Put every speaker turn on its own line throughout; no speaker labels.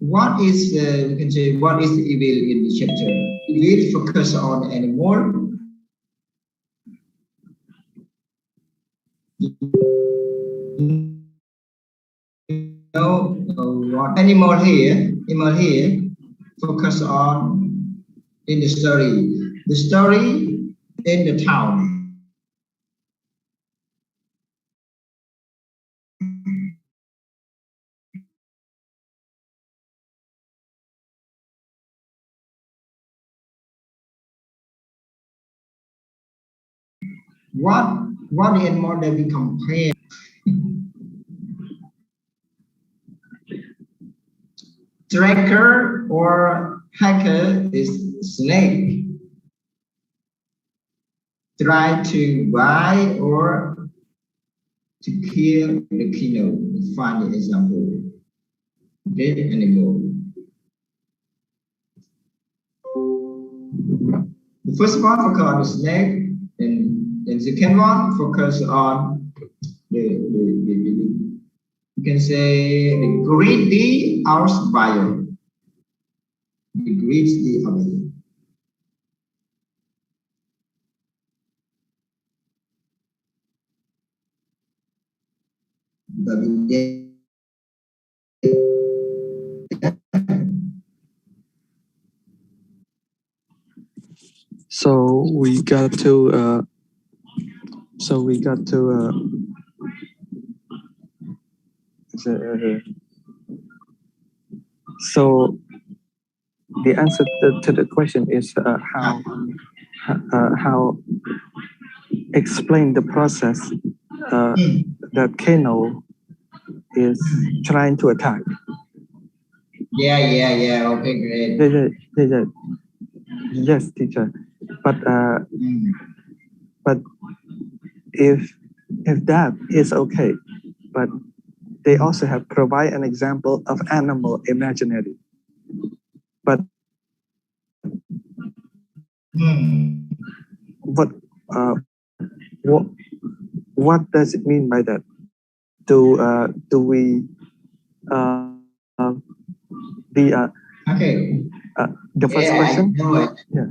what is we can say what is the evil in the chapter? Evil focus on animal. What animal here? Animal here focus on in the story. The story in the town. What animal that we compare? Tracker or hacker is snake. Try to buy or to kill the kilo. Find the example. Okay, animal. The first one focus on the snake, and the second one focus on the you can say the greedy house buyer. The greedy house buyer.
So we got to so the answer to the question is how explain the process that Kano is trying to attack.
Yeah. Okay, great.
Yeah. Yes, teacher. But if that is okay, but they also have provide an example of animal imaginary. But what does it mean by that? Do we
okay?
The first question.
I know it. Yeah.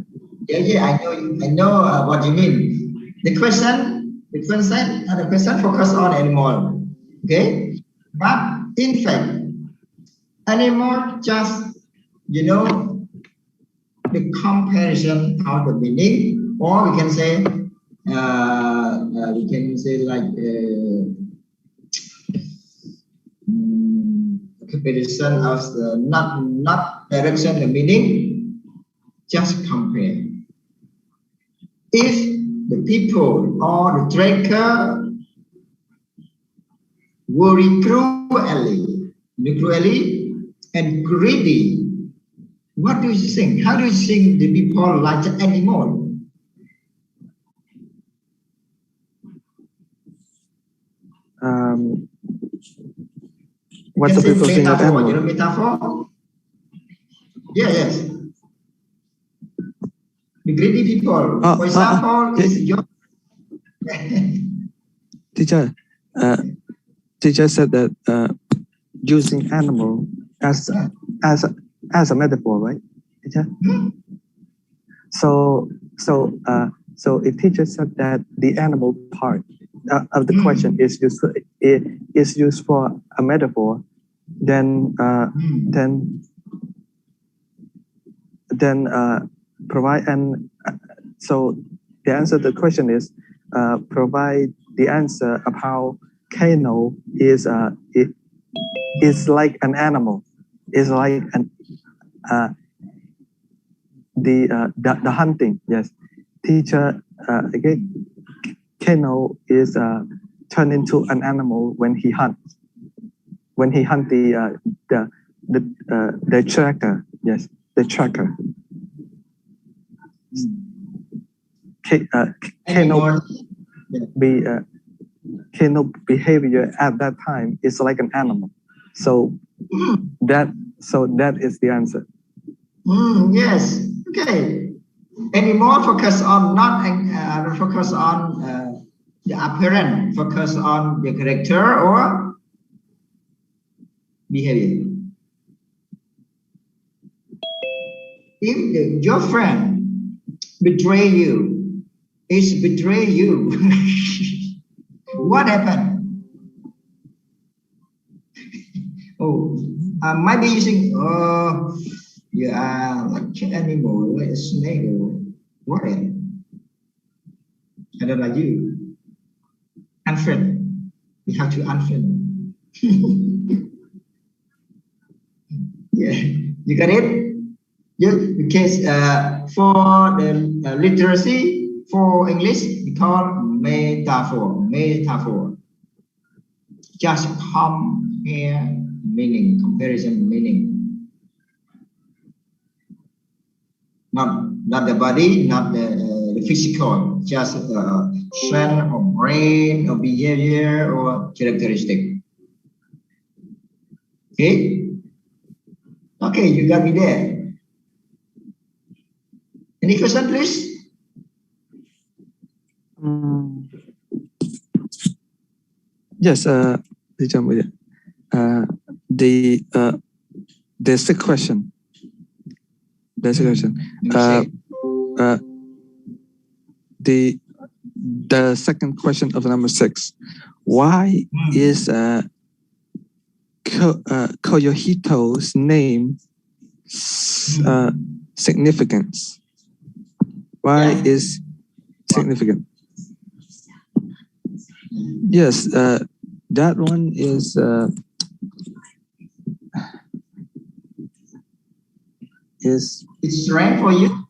I know what you mean. The question focus on animal. Okay, but in fact, animal just the comparison of the meaning, or we can say like comparison of the not direction the meaning, just compare. If the people or the tracker worry cruelly and greedy, what do you think? How do you think the people like the animal?
What the people think of animal?
You know metaphor? Yes. The greedy people. For example, is your
teacher. Teacher said that using animal as a metaphor, right, teacher? So if teacher said that the animal part of the question is used for a metaphor, then provide so the answer to the question is provide the answer of how Kano is like an animal, is like an the hunting. Yes, teacher. Again, Kano is turned into an animal when he hunts. When he hunts the tracker. Yes, the tracker. Kano behavior at that time is like an animal. So that is the answer.
Yes. Okay. Any more focus on focus on the appearance, focus on the character or behavior? if your friend betray you, is betray you, what happened? Oh, might be using, you are like an animal, like a snake, or what? I don't like you. Unfriend. We have to unfriend. Yeah, you got it? Because for the literacy, for English, we call metaphor. Metaphor. Just compare meaning, comparison meaning. Not the body, not the physical, just strength or brain or behavior or characteristic. Okay? Okay, you got me there. Any question, please?
Yes, teacher, there's a question. There's a question. The second question of number 6. Why is Koyohito's name significance? Why is significant? Yes, that one is
it's right for you.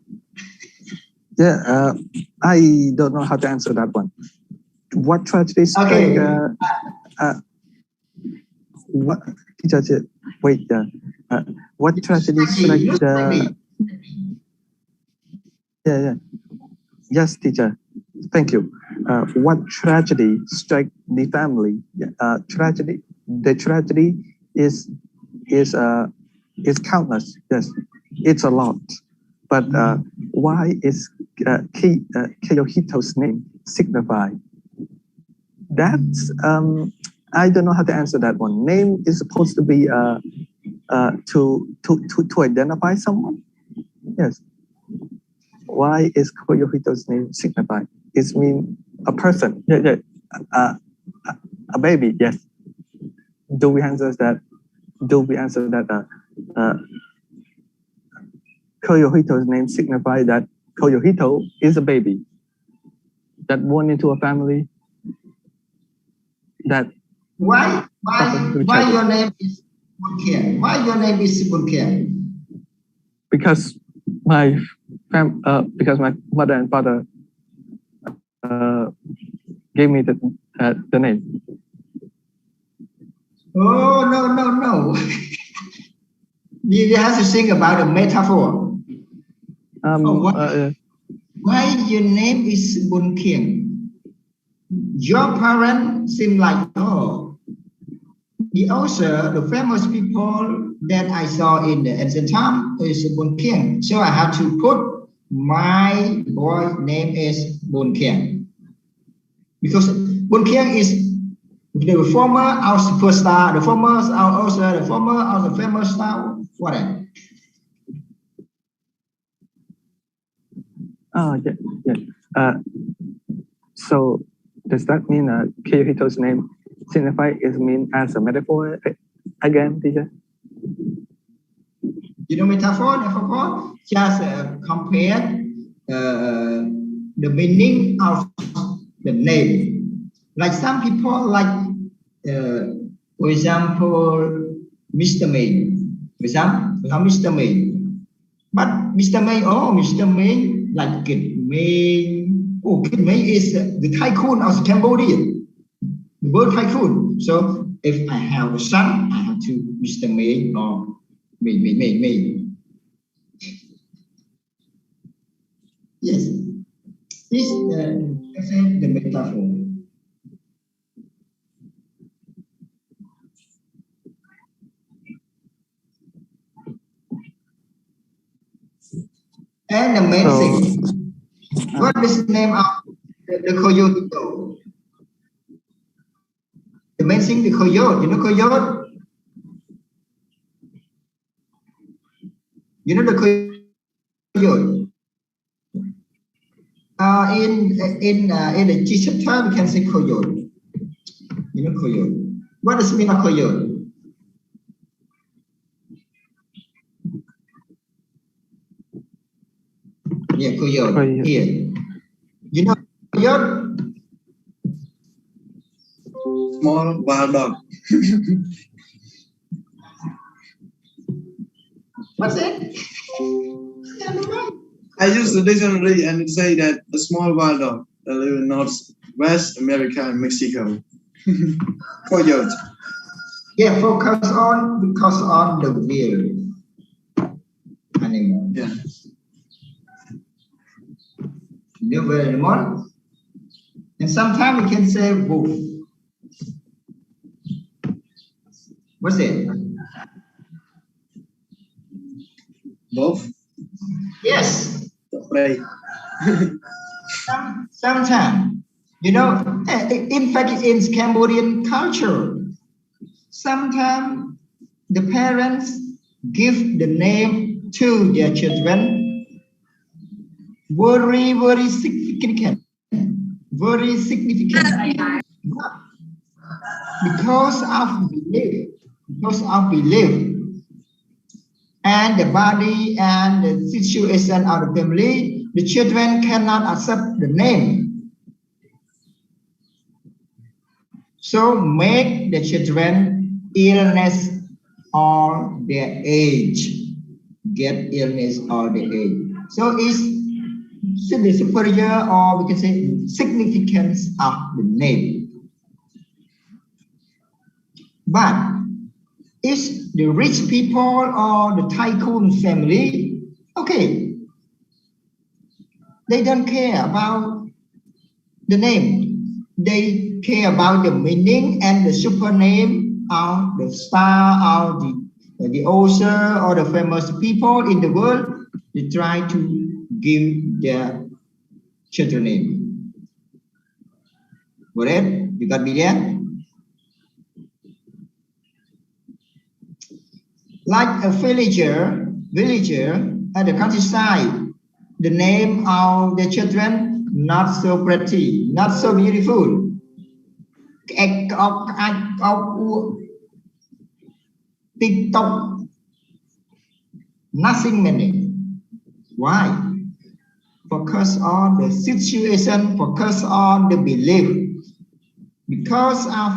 Yeah, I don't know how to answer that one. What tragedy struck?
Okay.
What teacher? Wait. What tragedy struck the? Yeah. Yes, teacher. Thank you. What tragedy struck the family? Tragedy. The tragedy is countless. Yes, it's a lot. But why is Kiyohito's name signify? That's I don't know how to answer that one. Name is supposed to be to identify someone. Yes. Why is Koyohito's name signify? It means a person. Yeah. A baby. Yes. Do we answer that? Koyohito's name signify that Koyohito is a baby that born into a family that.
Why your name is Bunkian? Why your name is Bunkian?
Because my mother and father gave me the name.
Oh no! You have to think about a metaphor. Why your name is Bunkian? Your parents seem like the famous people that I saw in the ancient time is Bunkian. So I have to put my boy name is Bunkian. Because Bunkian is the former our superstar, the former our famous star, whatever.
Oh yeah. So does that mean Kiyohito's name signify is mean as a metaphor again, teacher?
You know metaphor? Just compare the meaning of the name. Like some people like, for example, Mr. May. For example, Mr. May. But Mr. May, like Kid May. Oh, Kid May is the tycoon of Cambodia. The word tycoon. So if I have a son, I have to Mr. May or May. Yes. This is the metaphor. And the main thing, what is the name of the coyote though? The main thing, the coyote. You know coyote? You know the coyote? coyote. In the teacher term, we can say coyote. You know coyote. What does it mean of coyote? Yeah, coyote. Here. You know coyote?
Small wild dog.
What's it?
I used the dictionary and it say that a small wild dog that live in Northwest America and Mexico. Coyote.
Yeah, focus on the wild animal.
Yeah.
The wild animal. And sometimes we can say wolf. What's it?
Wolf.
Yes.
Prey.
Sometimes, you know, in fact, in Cambodian culture, sometimes the parents give the name to their children very, very significant. Very significant. Because of belief, and the body and the situation of the family, the children cannot accept the name. So make the children illness or their age, get illness or their age. So it's the superior, or we can say significance of the name. But it's the rich people or the tycoon family, okay, they don't care about the name. They care about the meaning and the super name of the star or the author or the famous people in the world. They try to give their children name. Got it? You got me there? Like a villager at the countryside, the name of the children not so pretty, not so beautiful. TikTok, nothing meaning. Why? Focus on the situation, focus on the belief. Because of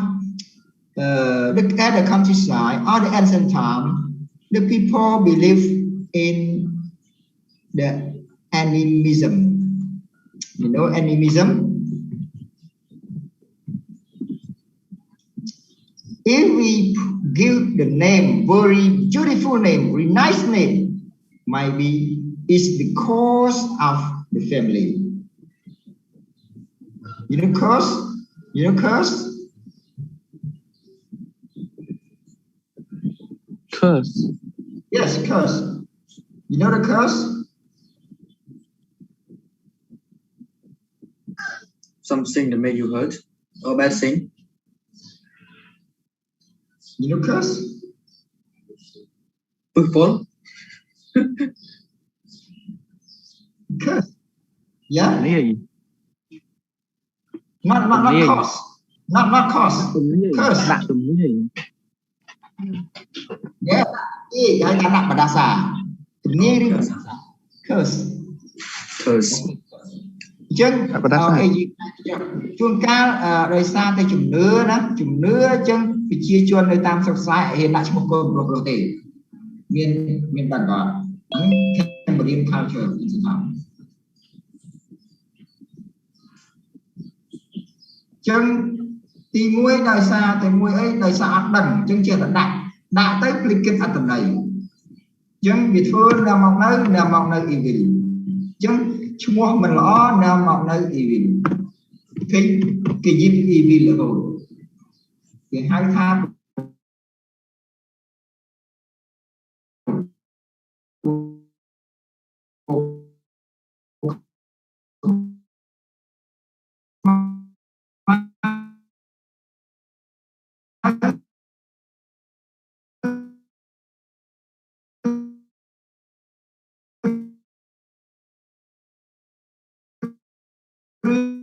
at the countryside or the ancient time, the people believe in the animism. You know animism? If we give the name, very beautiful name, very nice name, maybe it's the cause of the family. You know curse? You know curse?
Curse.
Yes, curse. You know the curse?
Something that make you hurt or bad thing.
You know curse?
Football.
Curse. Yeah? Not cause. Not cause. Curse. Yeah. Cái nặng mà đa xà. Nghe đi. Curse.
Curse.
Chân chuông cao đời xa tay chùm nứa chân bị chia chuôn nơi tam sọc sai hiện đại một cơm rồi thể miền bản gọi một đêm culture in the town. Chân thì muối đời xa thì muối ấy đời xa ác đằng chân chia là đại tới lịch kết ở tầm này chân việt phương là một nơi ý vị chân mua mình lõ là một nơi ý vị cái dịp ý vị là rồi cái hai tham green